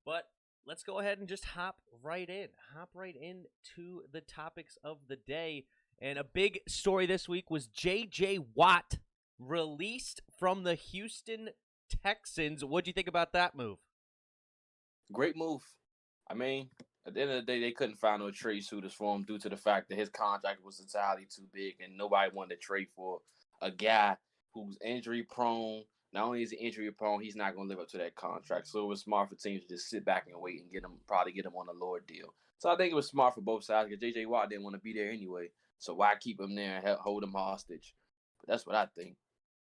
But let's go ahead and just hop right in. Hop right into the topics of the day. And a big story this week was J.J. Watt released from the Houston Texans. What'd you think about that move? Great move. I mean, at the end of the day, they couldn't find no trade suitors for him due to the fact that his contract was entirely too big and nobody wanted to trade for a guy who's injury prone. Not only is he injury prone, he's not going to live up to that contract. So it was smart for teams to just sit back and wait and probably get him on a lower deal. So I think it was smart for both sides because J.J. Watt didn't want to be there anyway. So why keep him there and hold him hostage? But that's what I think.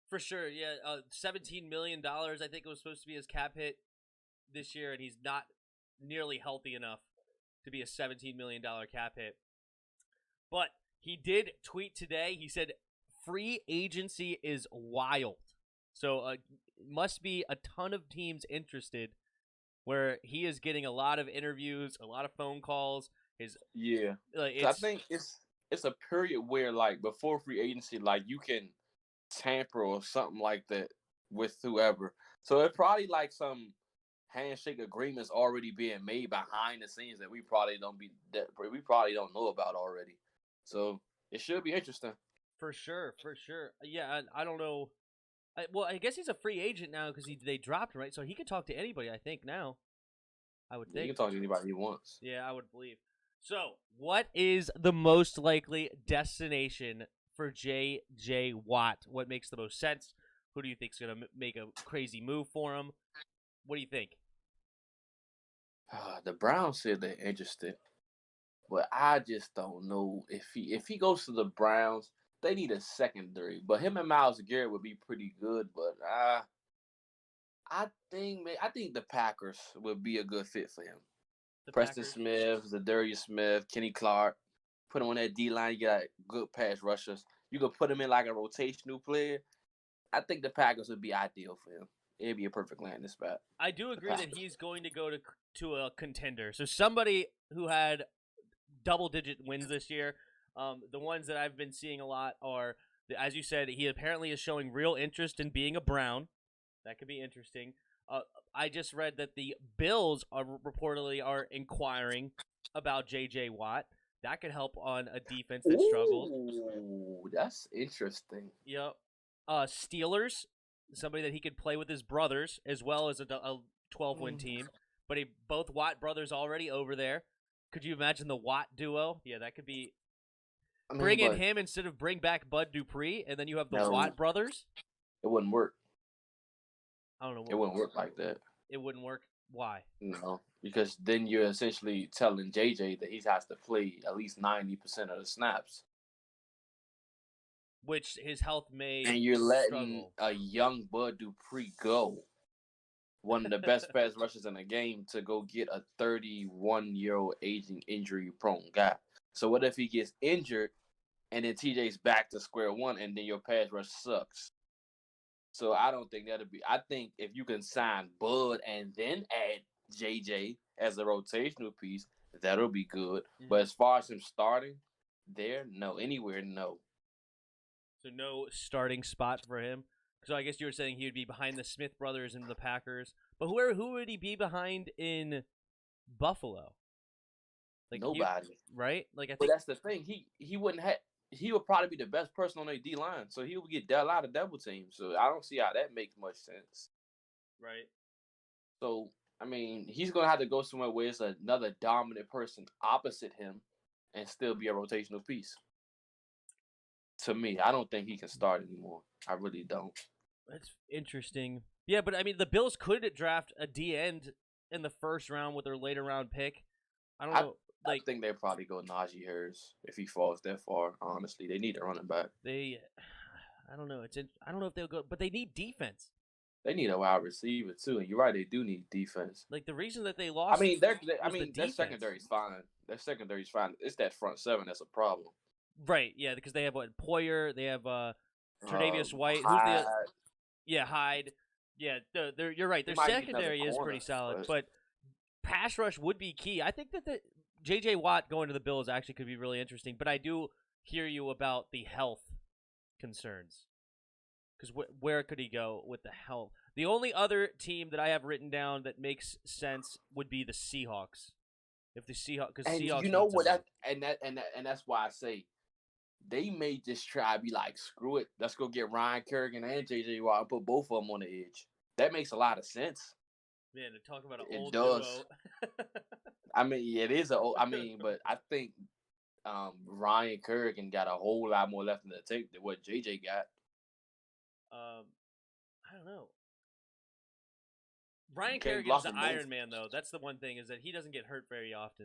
For sure, yeah. $17 million, I think it was supposed to be his cap hit this year, and he's not nearly healthy enough to be a $17 million cap hit. But he did tweet today. He said, free agency is wild. So it must be a ton of teams interested where he is getting a lot of interviews, a lot of phone calls. I think it's a period where, like, before free agency, like, you can tamper or something like that with whoever. So it's probably like some handshake agreements already being made behind the scenes that we probably don't know about already. So it should be interesting. For sure. Yeah, I don't know. I guess he's a free agent now because they dropped him, right? So he can talk to anybody, I think, now. I would think. He can talk to anybody he wants. Yeah, I would believe. So, what is the most likely destination for J.J. Watt? What makes the most sense? Who do you think is going to make a crazy move for him? What do you think? The Browns said they're interested, but I just don't know if he goes to the Browns. They need a secondary, but him and Myles Garrett would be pretty good. But I think the Packers would be a good fit for him. Preston Smith, Zadarius Smith, Kenny Clark. Put him on that D-line. You got good pass rushers. You could put him in like a rotational player. I think the Packers would be ideal for him. It'd be a perfect landing spot. I do agree that he's going to go to a contender. So somebody who had double-digit wins this year. The ones that I've been seeing a lot are, as you said, he apparently is showing real interest in being a Brown. That could be interesting. I just read that the Bills reportedly are inquiring about J.J. Watt. That could help on a defense that struggles. Ooh, that's interesting. Yep. Steelers, somebody that he could play with his brothers, as well as a 12-win team. But both Watt brothers already over there. Could you imagine the Watt duo? Yeah, that could be... bring in him instead of bring back Bud Dupree, and then you have the Watt brothers? It wouldn't work. I don't know. It wouldn't work like that. It wouldn't work? Why? No, because then you're essentially telling JJ that he has to play at least 90% of the snaps. Which his health may and you're letting a young Bud Dupree go. One of the best pass rushers in the game to go get a 31-year-old aging injury-prone guy. So what if he gets injured and then TJ's back to square one and then your pass rush sucks? So I don't think that'll be. I think if you can sign Bud and then add JJ as a rotational piece, that'll be good. Mm-hmm. But as far as him starting there, no. Anywhere, no. So no starting spot for him. So I guess you were saying he would be behind the Smith brothers and the Packers. But who would he be behind in Buffalo? Like nobody, right? Like I think. But that's the thing. He wouldn't have. He would probably be the best person on their D line, so he would get a lot of double teams. So I don't see how that makes much sense. Right. So I mean, he's gonna have to go somewhere where it's another dominant person opposite him, and still be a rotational piece. To me, I don't think he can start anymore. I really don't. That's interesting. Yeah, but I mean, the Bills could draft a D end in the first round with their later round pick. I don't know. I think they'd probably go Najee Harris if he falls that far. Honestly, they need a running back. I don't know. I don't know if they'll go, but they need defense. They need a wide receiver too, and you're right. They do need defense. Like the reason that they lost. I mean, their secondary's fine. Their secondary's fine. It's that front seven that's a problem. Right. Yeah, because they have Poyer. They have Tre'Davious White. Hyde. Hyde. Yeah, you're right. Their secondary is pretty solid, but pass rush would be key. I think that the J.J. Watt going to the Bills actually could be really interesting, but I do hear you about the health concerns. Because where could he go with the health? The only other team that I have written down that makes sense would be the Seahawks. If the Seahawks, because And Seahawks you know need to what? win. And that's why I say they may just try to be like, screw it, let's go get Ryan Kerrigan and JJ Watt and put both of them on the edge. That makes a lot of sense. Man, to talk about an It old does. duo. I mean, it is but I think Ryan Kerrigan got a whole lot more left in the tank than what JJ got. I don't know. Ryan Can't Kerrigan's block the them both. Iron Man, though. That's the one thing, is that he doesn't get hurt very often.